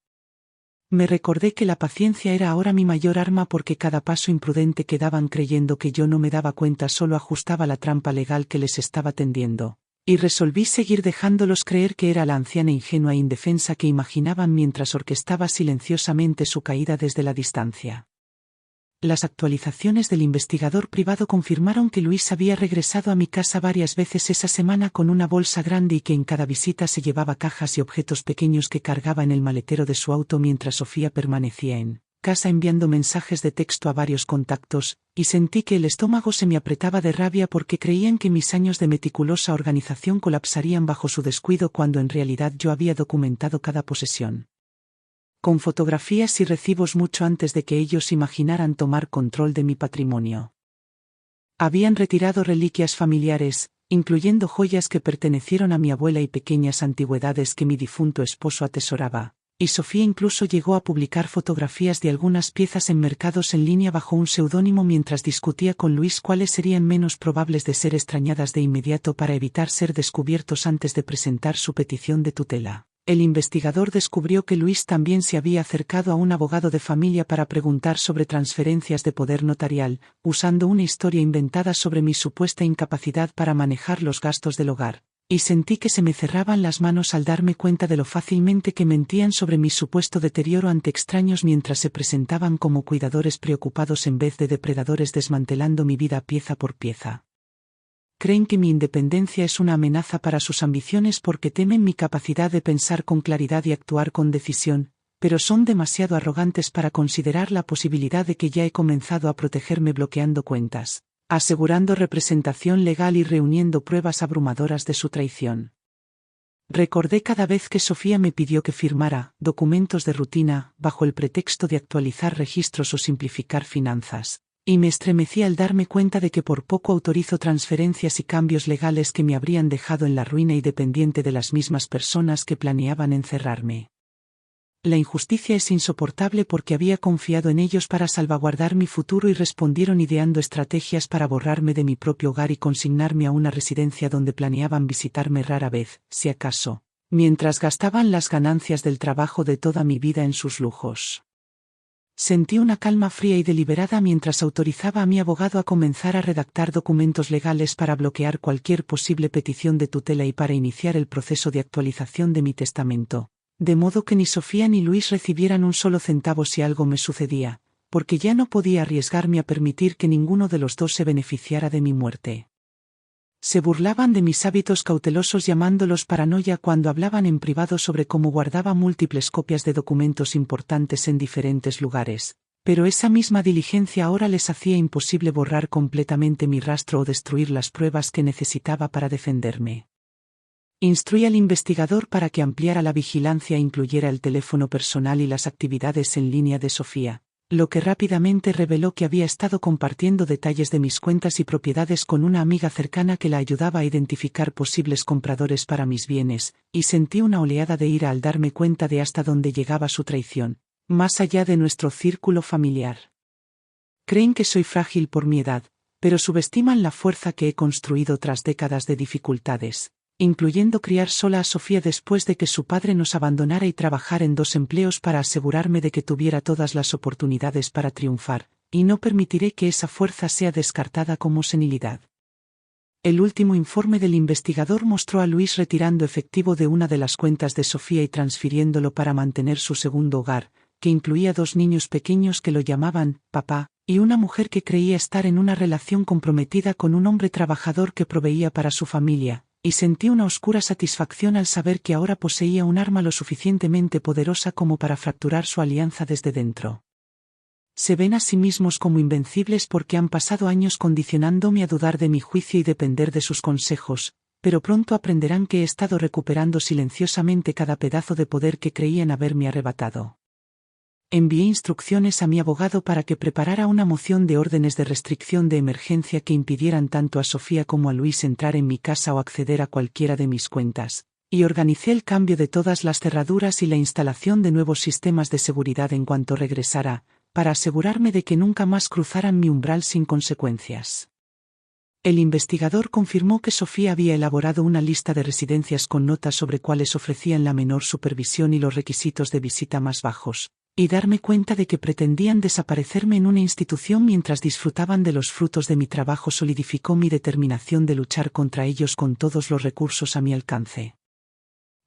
Me recordé que la paciencia era ahora mi mayor arma porque cada paso imprudente que daban creyendo que yo no me daba cuenta solo ajustaba la trampa legal que les estaba tendiendo, Y resolví seguir dejándolos creer que era la anciana ingenua e indefensa que imaginaban mientras orquestaba silenciosamente su caída desde la distancia. Las actualizaciones del investigador privado confirmaron que Luis había regresado a mi casa varias veces esa semana con una bolsa grande y que en cada visita se llevaba cajas y objetos pequeños que cargaba en el maletero de su auto mientras Sofía permanecía en casa enviando mensajes de texto a varios contactos, y sentí que el estómago se me apretaba de rabia porque creían que mis años de meticulosa organización colapsarían bajo su descuido cuando en realidad yo había documentado cada posesión. Con fotografías y recibos mucho antes de que ellos imaginaran tomar control de mi patrimonio. Habían retirado reliquias familiares, incluyendo joyas que pertenecieron a mi abuela y pequeñas antigüedades que mi difunto esposo atesoraba, y Sofía incluso llegó a publicar fotografías de algunas piezas en mercados en línea bajo un seudónimo mientras discutía con Luis cuáles serían menos probables de ser extrañadas de inmediato para evitar ser descubiertos antes de presentar su petición de tutela. El investigador descubrió que Luis también se había acercado a un abogado de familia para preguntar sobre transferencias de poder notarial, usando una historia inventada sobre mi supuesta incapacidad para manejar los gastos del hogar, y sentí que se me cerraban las manos al darme cuenta de lo fácilmente que mentían sobre mi supuesto deterioro ante extraños mientras se presentaban como cuidadores preocupados en vez de depredadores desmantelando mi vida pieza por pieza. Creen que mi independencia es una amenaza para sus ambiciones porque temen mi capacidad de pensar con claridad y actuar con decisión, pero son demasiado arrogantes para considerar la posibilidad de que ya he comenzado a protegerme bloqueando cuentas, asegurando representación legal y reuniendo pruebas abrumadoras de su traición. Recordé cada vez que Sofía me pidió que firmara documentos de rutina bajo el pretexto de actualizar registros o simplificar finanzas. Y me estremecí al darme cuenta de que por poco autorizo transferencias y cambios legales que me habrían dejado en la ruina y dependiente de las mismas personas que planeaban encerrarme. La injusticia es insoportable porque había confiado en ellos para salvaguardar mi futuro y respondieron ideando estrategias para borrarme de mi propio hogar y consignarme a una residencia donde planeaban visitarme rara vez, si acaso, mientras gastaban las ganancias del trabajo de toda mi vida en sus lujos. Sentí una calma fría y deliberada mientras autorizaba a mi abogado a comenzar a redactar documentos legales para bloquear cualquier posible petición de tutela y para iniciar el proceso de actualización de mi testamento, de modo que ni Sofía ni Luis recibieran un solo centavo si algo me sucedía, porque ya no podía arriesgarme a permitir que ninguno de los dos se beneficiara de mi muerte. Se burlaban de mis hábitos cautelosos llamándolos paranoia cuando hablaban en privado sobre cómo guardaba múltiples copias de documentos importantes en diferentes lugares, pero esa misma diligencia ahora les hacía imposible borrar completamente mi rastro o destruir las pruebas que necesitaba para defenderme. Instruí al investigador para que ampliara la vigilancia e incluyera el teléfono personal y las actividades en línea de Sofía, lo que rápidamente reveló que había estado compartiendo detalles de mis cuentas y propiedades con una amiga cercana que la ayudaba a identificar posibles compradores para mis bienes, y sentí una oleada de ira al darme cuenta de hasta dónde llegaba su traición, más allá de nuestro círculo familiar. Creen que soy frágil por mi edad, pero subestiman la fuerza que he construido tras décadas de dificultades, incluyendo criar sola a Sofía después de que su padre nos abandonara y trabajar en 2 empleos para asegurarme de que tuviera todas las oportunidades para triunfar, y no permitiré que esa fuerza sea descartada como senilidad. El último informe del investigador mostró a Luis retirando efectivo de una de las cuentas de Sofía y transfiriéndolo para mantener su segundo hogar, que incluía 2 niños pequeños que lo llamaban papá, y una mujer que creía estar en una relación comprometida con un hombre trabajador que proveía para su familia. Y sentí una oscura satisfacción al saber que ahora poseía un arma lo suficientemente poderosa como para fracturar su alianza desde dentro. Se ven a sí mismos como invencibles porque han pasado años condicionándome a dudar de mi juicio y depender de sus consejos, pero pronto aprenderán que he estado recuperando silenciosamente cada pedazo de poder que creían haberme arrebatado. Envié instrucciones a mi abogado para que preparara una moción de órdenes de restricción de emergencia que impidieran tanto a Sofía como a Luis entrar en mi casa o acceder a cualquiera de mis cuentas, y organicé el cambio de todas las cerraduras y la instalación de nuevos sistemas de seguridad en cuanto regresara, para asegurarme de que nunca más cruzaran mi umbral sin consecuencias. El investigador confirmó que Sofía había elaborado una lista de residencias con notas sobre cuáles ofrecían la menor supervisión y los requisitos de visita más bajos, Y darme cuenta de que pretendían desaparecerme en una institución mientras disfrutaban de los frutos de mi trabajo solidificó mi determinación de luchar contra ellos con todos los recursos a mi alcance.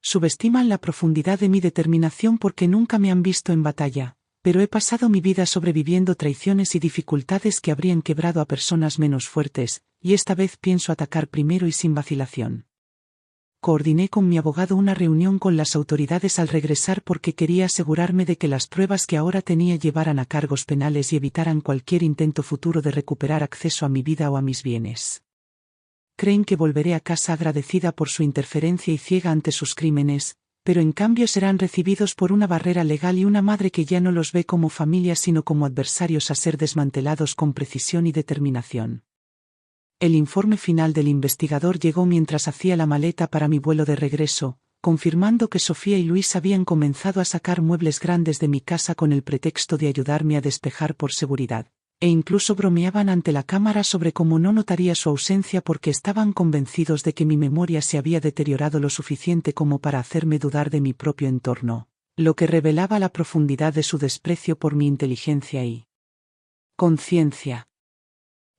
Subestiman la profundidad de mi determinación porque nunca me han visto en batalla, pero he pasado mi vida sobreviviendo traiciones y dificultades que habrían quebrado a personas menos fuertes, y esta vez pienso atacar primero y sin vacilación. Coordiné con mi abogado una reunión con las autoridades al regresar porque quería asegurarme de que las pruebas que ahora tenía llevaran a cargos penales y evitaran cualquier intento futuro de recuperar acceso a mi vida o a mis bienes. Creen que volveré a casa agradecida por su interferencia y ciega ante sus crímenes, pero en cambio serán recibidos por una barrera legal y una madre que ya no los ve como familia sino como adversarios a ser desmantelados con precisión y determinación. El informe final del investigador llegó mientras hacía la maleta para mi vuelo de regreso, confirmando que Sofía y Luis habían comenzado a sacar muebles grandes de mi casa con el pretexto de ayudarme a despejar por seguridad, e incluso bromeaban ante la cámara sobre cómo no notaría su ausencia porque estaban convencidos de que mi memoria se había deteriorado lo suficiente como para hacerme dudar de mi propio entorno, lo que revelaba la profundidad de su desprecio por mi inteligencia y conciencia.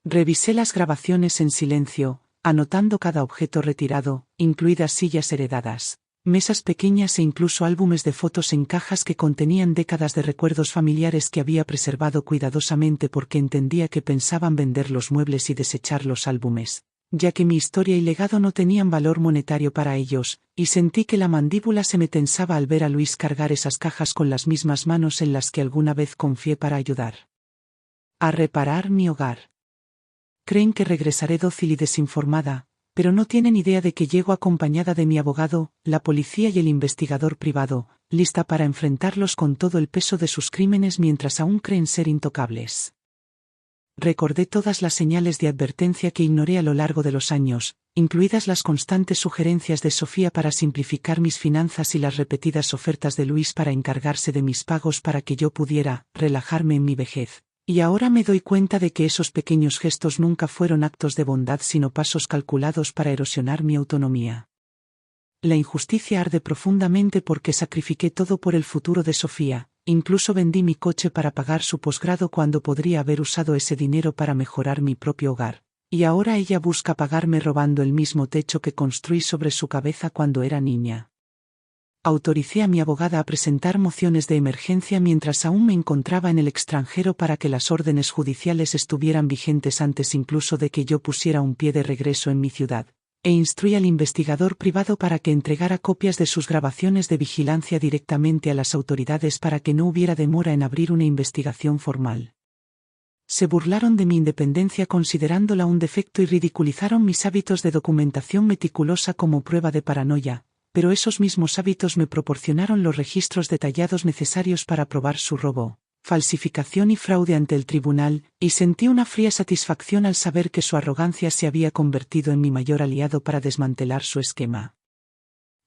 Revisé las grabaciones en silencio, anotando cada objeto retirado, incluidas sillas heredadas, mesas pequeñas e incluso álbumes de fotos en cajas que contenían décadas de recuerdos familiares que había preservado cuidadosamente porque entendía que pensaban vender los muebles y desechar los álbumes, ya que mi historia y legado no tenían valor monetario para ellos, y sentí que la mandíbula se me tensaba al ver a Luis cargar esas cajas con las mismas manos en las que alguna vez confié para ayudar a reparar mi hogar. Creen que regresaré dócil y desinformada, pero no tienen idea de que llego acompañada de mi abogado, la policía y el investigador privado, lista para enfrentarlos con todo el peso de sus crímenes mientras aún creen ser intocables. Recordé todas las señales de advertencia que ignoré a lo largo de los años, incluidas las constantes sugerencias de Sofía para simplificar mis finanzas y las repetidas ofertas de Luis para encargarse de mis pagos para que yo pudiera relajarme en mi vejez. Y ahora me doy cuenta de que esos pequeños gestos nunca fueron actos de bondad sino pasos calculados para erosionar mi autonomía. La injusticia arde profundamente porque sacrifiqué todo por el futuro de Sofía, incluso vendí mi coche para pagar su posgrado cuando podría haber usado ese dinero para mejorar mi propio hogar, y ahora ella busca pagarme robando el mismo techo que construí sobre su cabeza cuando era niña. Autoricé a mi abogada a presentar mociones de emergencia mientras aún me encontraba en el extranjero para que las órdenes judiciales estuvieran vigentes antes incluso de que yo pusiera un pie de regreso en mi ciudad, e instruí al investigador privado para que entregara copias de sus grabaciones de vigilancia directamente a las autoridades para que no hubiera demora en abrir una investigación formal. Se burlaron de mi independencia considerándola un defecto y ridiculizaron mis hábitos de documentación meticulosa como prueba de paranoia, pero esos mismos hábitos me proporcionaron los registros detallados necesarios para probar su robo, falsificación y fraude ante el tribunal, y sentí una fría satisfacción al saber que su arrogancia se había convertido en mi mayor aliado para desmantelar su esquema.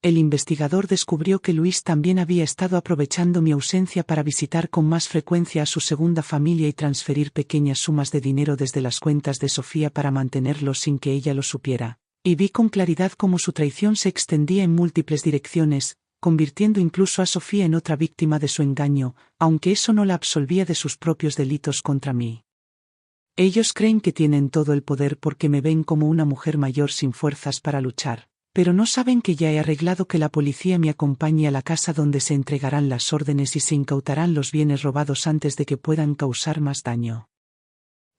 El investigador descubrió que Luis también había estado aprovechando mi ausencia para visitar con más frecuencia a su segunda familia y transferir pequeñas sumas de dinero desde las cuentas de Sofía para mantenerlos sin que ella lo supiera. Y vi con claridad cómo su traición se extendía en múltiples direcciones, convirtiendo incluso a Sofía en otra víctima de su engaño, aunque eso no la absolvía de sus propios delitos contra mí. Ellos creen que tienen todo el poder porque me ven como una mujer mayor sin fuerzas para luchar, pero no saben que ya he arreglado que la policía me acompañe a la casa donde se entregarán las órdenes y se incautarán los bienes robados antes de que puedan causar más daño.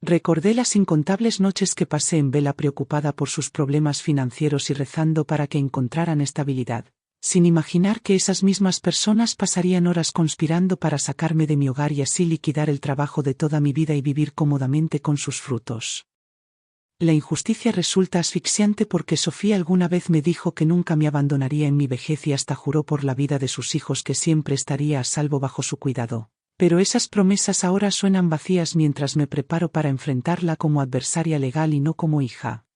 Recordé las incontables noches que pasé en vela preocupada por sus problemas financieros y rezando para que encontraran estabilidad, sin imaginar que esas mismas personas pasarían horas conspirando para sacarme de mi hogar y así liquidar el trabajo de toda mi vida y vivir cómodamente con sus frutos. La injusticia resulta asfixiante porque Sofía alguna vez me dijo que nunca me abandonaría en mi vejez y hasta juró por la vida de sus hijos que siempre estaría a salvo bajo su cuidado. Pero esas promesas ahora suenan vacías mientras me preparo para enfrentarla como adversaria legal y no como hija.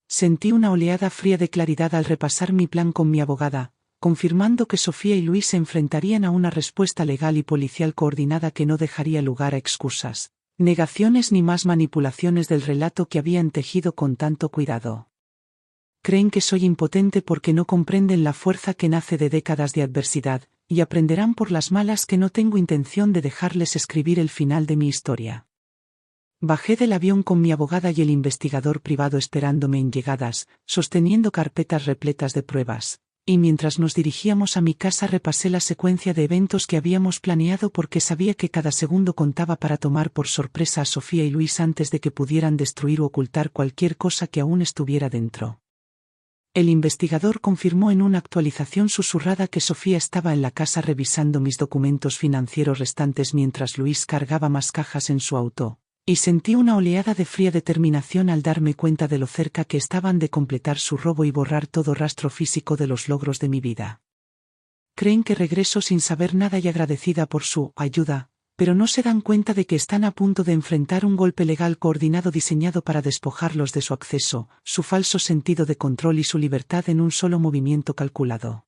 Sentí una oleada fría de claridad al repasar mi plan con mi abogada, confirmando que Sofía y Luis se enfrentarían a una respuesta legal y policial coordinada que no dejaría lugar a excusas, negaciones ni más manipulaciones del relato que habían tejido con tanto cuidado. Creen que soy impotente porque no comprenden la fuerza que nace de décadas de adversidad, y aprenderán por las malas que no tengo intención de dejarles escribir el final de mi historia. Bajé del avión con mi abogada y el investigador privado esperándome en llegadas, sosteniendo carpetas repletas de pruebas, y mientras nos dirigíamos a mi casa repasé la secuencia de eventos que habíamos planeado porque sabía que cada segundo contaba para tomar por sorpresa a Sofía y Luis antes de que pudieran destruir o ocultar cualquier cosa que aún estuviera dentro. El investigador confirmó en una actualización susurrada que Sofía estaba en la casa revisando mis documentos financieros restantes mientras Luis cargaba más cajas en su auto. Y sentí una oleada de fría determinación al darme cuenta de lo cerca que estaban de completar su robo y borrar todo rastro físico de los logros de mi vida. Creen que regreso sin saber nada y agradecida por su ayuda, pero no se dan cuenta de que están a punto de enfrentar un golpe legal coordinado diseñado para despojarlos de su acceso, su falso sentido de control y su libertad en un solo movimiento calculado.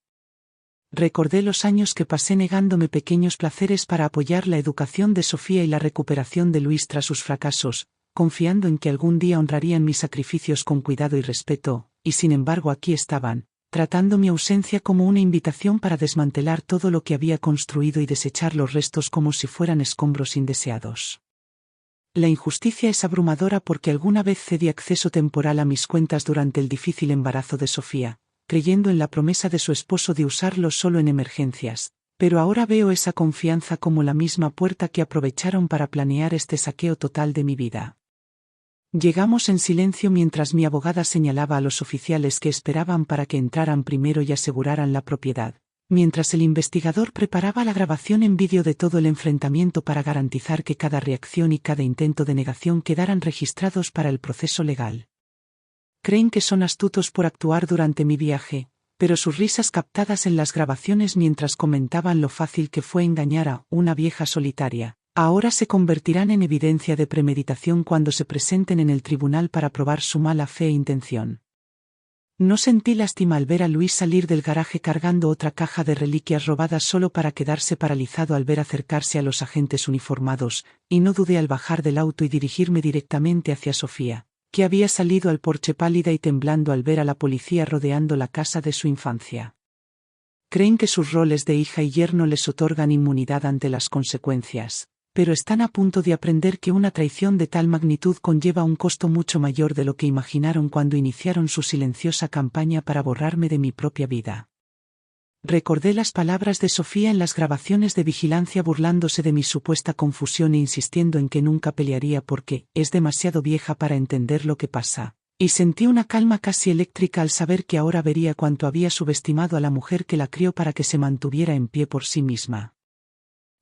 Recordé los años que pasé negándome pequeños placeres para apoyar la educación de Sofía y la recuperación de Luis tras sus fracasos, confiando en que algún día honrarían mis sacrificios con cuidado y respeto, y sin embargo aquí estaban, tratando mi ausencia como una invitación para desmantelar todo lo que había construido y desechar los restos como si fueran escombros indeseados. La injusticia es abrumadora porque alguna vez cedí acceso temporal a mis cuentas durante el difícil embarazo de Sofía, creyendo en la promesa de su esposo de usarlo solo en emergencias, pero ahora veo esa confianza como la misma puerta que aprovecharon para planear este saqueo total de mi vida. Llegamos en silencio mientras mi abogada señalaba a los oficiales que esperaban para que entraran primero y aseguraran la propiedad, mientras el investigador preparaba la grabación en vídeo de todo el enfrentamiento para garantizar que cada reacción y cada intento de negación quedaran registrados para el proceso legal. Creen que son astutos por actuar durante mi viaje, pero sus risas captadas en las grabaciones mientras comentaban lo fácil que fue engañar a una vieja solitaria, ahora se convertirán en evidencia de premeditación cuando se presenten en el tribunal para probar su mala fe e intención. No sentí lástima al ver a Luis salir del garaje cargando otra caja de reliquias robadas solo para quedarse paralizado al ver acercarse a los agentes uniformados, y no dudé al bajar del auto y dirigirme directamente hacia Sofía, que había salido al porche pálida y temblando al ver a la policía rodeando la casa de su infancia. Creen que sus roles de hija y yerno les otorgan inmunidad ante las consecuencias, pero están a punto de aprender que una traición de tal magnitud conlleva un costo mucho mayor de lo que imaginaron cuando iniciaron su silenciosa campaña para borrarme de mi propia vida. Recordé las palabras de Sofía en las grabaciones de vigilancia burlándose de mi supuesta confusión e insistiendo en que nunca pelearía porque es demasiado vieja para entender lo que pasa, y sentí una calma casi eléctrica al saber que ahora vería cuánto había subestimado a la mujer que la crió para que se mantuviera en pie por sí misma.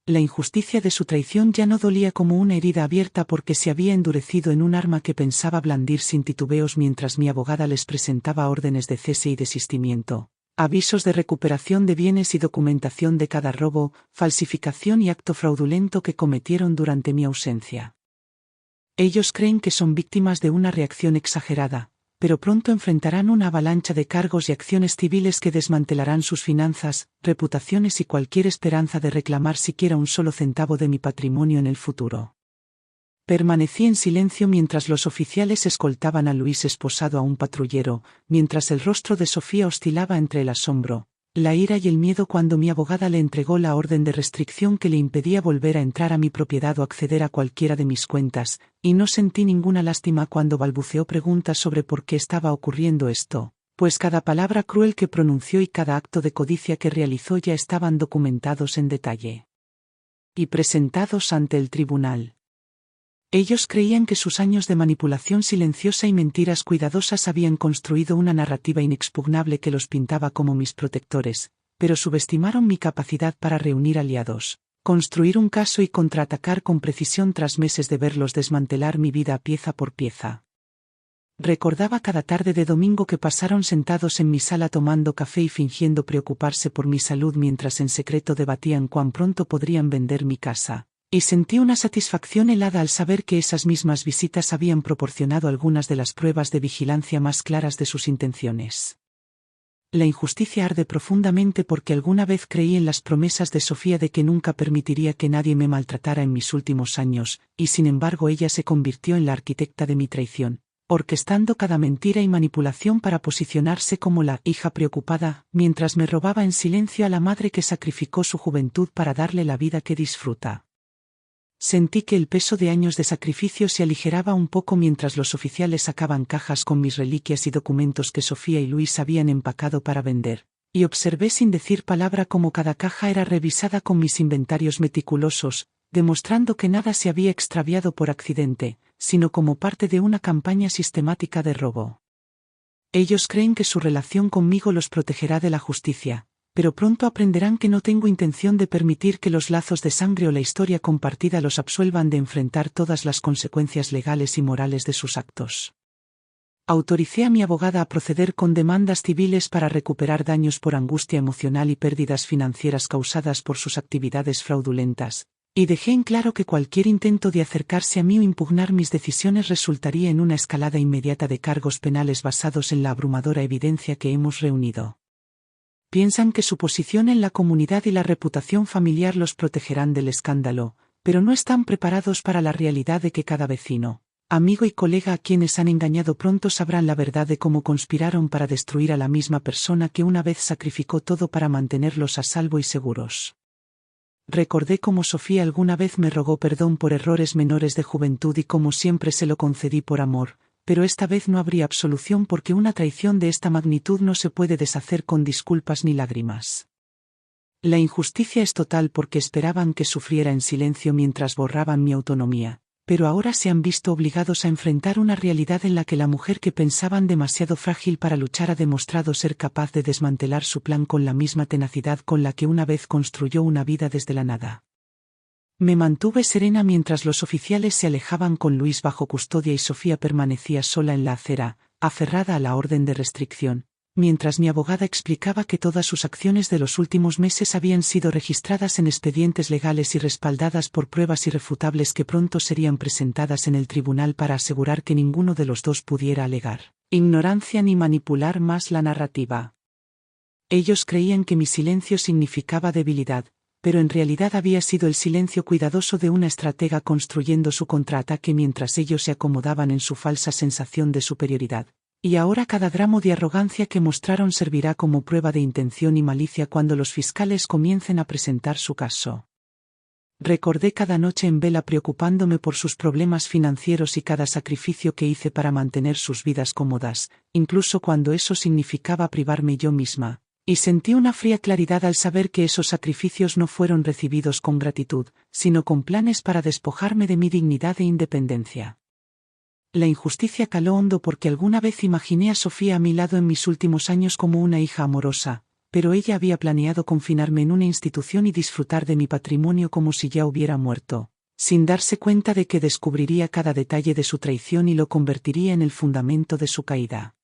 La injusticia de su traición ya no dolía como una herida abierta porque se había endurecido en un arma que pensaba blandir sin titubeos mientras mi abogada les presentaba órdenes de cese y desistimiento, avisos de recuperación de bienes y documentación de cada robo, falsificación y acto fraudulento que cometieron durante mi ausencia. Ellos creen que son víctimas de una reacción exagerada, pero pronto enfrentarán una avalancha de cargos y acciones civiles que desmantelarán sus finanzas, reputaciones y cualquier esperanza de reclamar siquiera un solo centavo de mi patrimonio en el futuro. Permanecí en silencio mientras los oficiales escoltaban a Luis esposado a un patrullero, mientras el rostro de Sofía oscilaba entre el asombro, la ira y el miedo cuando mi abogada le entregó la orden de restricción que le impedía volver a entrar a mi propiedad o acceder a cualquiera de mis cuentas, y no sentí ninguna lástima cuando balbuceó preguntas sobre por qué estaba ocurriendo esto, pues cada palabra cruel que pronunció y cada acto de codicia que realizó ya estaban documentados en detalle y presentados ante el tribunal. Ellos creían que sus años de manipulación silenciosa y mentiras cuidadosas habían construido una narrativa inexpugnable que los pintaba como mis protectores, pero subestimaron mi capacidad para reunir aliados, construir un caso y contraatacar con precisión tras meses de verlos desmantelar mi vida pieza por pieza. Recordaba cada tarde de domingo que pasaron sentados en mi sala tomando café y fingiendo preocuparse por mi salud mientras en secreto debatían cuán pronto podrían vender mi casa. Y sentí una satisfacción helada al saber que esas mismas visitas habían proporcionado algunas de las pruebas de vigilancia más claras de sus intenciones. La injusticia arde profundamente porque alguna vez creí en las promesas de Sofía de que nunca permitiría que nadie me maltratara en mis últimos años, y sin embargo ella se convirtió en la arquitecta de mi traición, orquestando cada mentira y manipulación para posicionarse como la hija preocupada, mientras me robaba en silencio a la madre que sacrificó su juventud para darle la vida que disfruta. Sentí que el peso de años de sacrificio se aligeraba un poco mientras los oficiales sacaban cajas con mis reliquias y documentos que Sofía y Luis habían empacado para vender, y observé sin decir palabra cómo cada caja era revisada con mis inventarios meticulosos, demostrando que nada se había extraviado por accidente, sino como parte de una campaña sistemática de robo. Ellos creen que su relación conmigo los protegerá de la justicia, pero pronto aprenderán que no tengo intención de permitir que los lazos de sangre o la historia compartida los absuelvan de enfrentar todas las consecuencias legales y morales de sus actos. Autoricé a mi abogada a proceder con demandas civiles para recuperar daños por angustia emocional y pérdidas financieras causadas por sus actividades fraudulentas, y dejé en claro que cualquier intento de acercarse a mí o impugnar mis decisiones resultaría en una escalada inmediata de cargos penales basados en la abrumadora evidencia que hemos reunido. Piensan que su posición en la comunidad y la reputación familiar los protegerán del escándalo, pero no están preparados para la realidad de que cada vecino, amigo y colega a quienes han engañado pronto sabrán la verdad de cómo conspiraron para destruir a la misma persona que una vez sacrificó todo para mantenerlos a salvo y seguros. Recordé cómo Sofía alguna vez me rogó perdón por errores menores de juventud y cómo siempre se lo concedí por amor, pero esta vez no habría absolución porque una traición de esta magnitud no se puede deshacer con disculpas ni lágrimas. La injusticia es total porque esperaban que sufriera en silencio mientras borraban mi autonomía, pero ahora se han visto obligados a enfrentar una realidad en la que la mujer que pensaban demasiado frágil para luchar ha demostrado ser capaz de desmantelar su plan con la misma tenacidad con la que una vez construyó una vida desde la nada. Me mantuve serena mientras los oficiales se alejaban con Luis bajo custodia y Sofía permanecía sola en la acera, aferrada a la orden de restricción, mientras mi abogada explicaba que todas sus acciones de los últimos meses habían sido registradas en expedientes legales y respaldadas por pruebas irrefutables que pronto serían presentadas en el tribunal para asegurar que ninguno de los dos pudiera alegar ignorancia ni manipular más la narrativa. Ellos creían que mi silencio significaba debilidad, pero en realidad había sido el silencio cuidadoso de una estratega construyendo su contraataque mientras ellos se acomodaban en su falsa sensación de superioridad. Y ahora cada gramo de arrogancia que mostraron servirá como prueba de intención y malicia cuando los fiscales comiencen a presentar su caso. Recordé cada noche en vela preocupándome por sus problemas financieros y cada sacrificio que hice para mantener sus vidas cómodas, incluso cuando eso significaba privarme yo misma. Y sentí una fría claridad al saber que esos sacrificios no fueron recibidos con gratitud, sino con planes para despojarme de mi dignidad e independencia. La injusticia caló hondo porque alguna vez imaginé a Sofía a mi lado en mis últimos años como una hija amorosa, pero ella había planeado confinarme en una institución y disfrutar de mi patrimonio como si ya hubiera muerto, sin darse cuenta de que descubriría cada detalle de su traición y lo convertiría en el fundamento de su caída.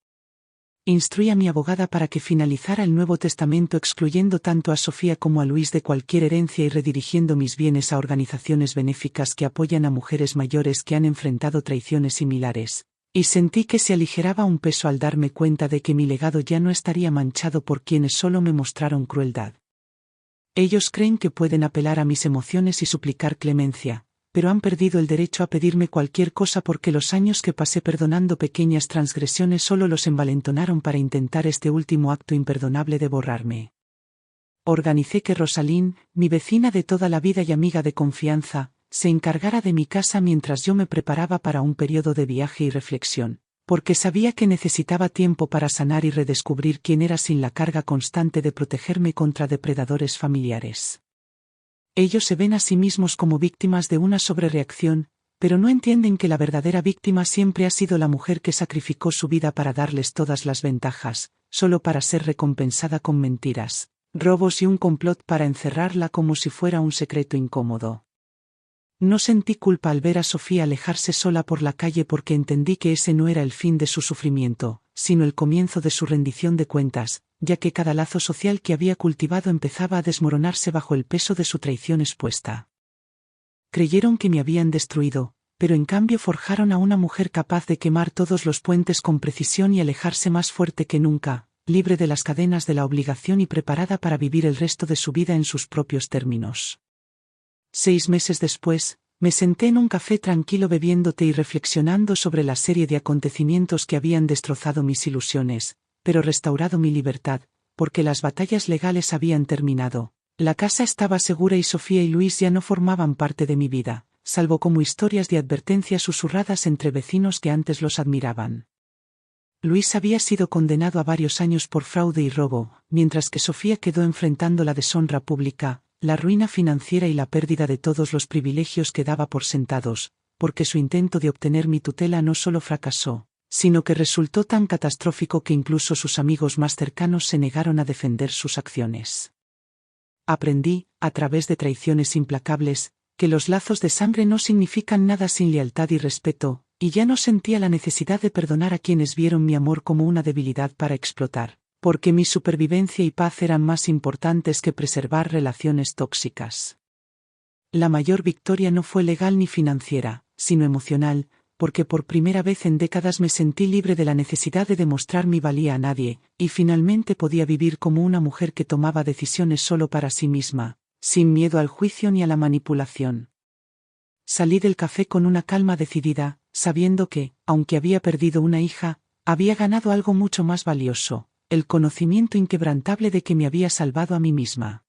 Instruí a mi abogada para que finalizara el Nuevo Testamento excluyendo tanto a Sofía como a Luis de cualquier herencia y redirigiendo mis bienes a organizaciones benéficas que apoyan a mujeres mayores que han enfrentado traiciones similares, y sentí que se aligeraba un peso al darme cuenta de que mi legado ya no estaría manchado por quienes solo me mostraron crueldad. Ellos creen que pueden apelar a mis emociones y suplicar clemencia, pero han perdido el derecho a pedirme cualquier cosa porque los años que pasé perdonando pequeñas transgresiones solo los envalentonaron para intentar este último acto imperdonable de borrarme. Organicé que Rosalín, mi vecina de toda la vida y amiga de confianza, se encargara de mi casa mientras yo me preparaba para un periodo de viaje y reflexión, porque sabía que necesitaba tiempo para sanar y redescubrir quién era sin la carga constante de protegerme contra depredadores familiares. Ellos se ven a sí mismos como víctimas de una sobrereacción, pero no entienden que la verdadera víctima siempre ha sido la mujer que sacrificó su vida para darles todas las ventajas, solo para ser recompensada con mentiras, robos y un complot para encerrarla como si fuera un secreto incómodo. No sentí culpa al ver a Sofía alejarse sola por la calle porque entendí que ese no era el fin de su sufrimiento, sino el comienzo de su rendición de cuentas, ya que cada lazo social que había cultivado empezaba a desmoronarse bajo el peso de su traición expuesta. Creyeron que me habían destruido, pero en cambio forjaron a una mujer capaz de quemar todos los puentes con precisión y alejarse más fuerte que nunca, libre de las cadenas de la obligación y preparada para vivir el resto de su vida en sus propios términos. 6 meses después, Me senté en un café tranquilo bebiendo té y reflexionando sobre la serie de acontecimientos que habían destrozado mis ilusiones, pero restaurado mi libertad, porque las batallas legales habían terminado. La casa estaba segura y Sofía y Luis ya no formaban parte de mi vida, salvo como historias de advertencia susurradas entre vecinos que antes los admiraban. Luis había sido condenado a varios años por fraude y robo, mientras que Sofía quedó enfrentando la deshonra pública, la ruina financiera y la pérdida de todos los privilegios que daba por sentados, porque su intento de obtener mi tutela no solo fracasó, sino que resultó tan catastrófico que incluso sus amigos más cercanos se negaron a defender sus acciones. Aprendí, a través de traiciones implacables, que los lazos de sangre no significan nada sin lealtad y respeto, y ya no sentía la necesidad de perdonar a quienes vieron mi amor como una debilidad para explotar, porque mi supervivencia y paz eran más importantes que preservar relaciones tóxicas. La mayor victoria no fue legal ni financiera, sino emocional, porque por primera vez en décadas me sentí libre de la necesidad de demostrar mi valía a nadie, y finalmente podía vivir como una mujer que tomaba decisiones solo para sí misma, sin miedo al juicio ni a la manipulación. Salí del café con una calma decidida, sabiendo que, aunque había perdido una hija, había ganado algo mucho más valioso, el conocimiento inquebrantable de que me había salvado a mí misma.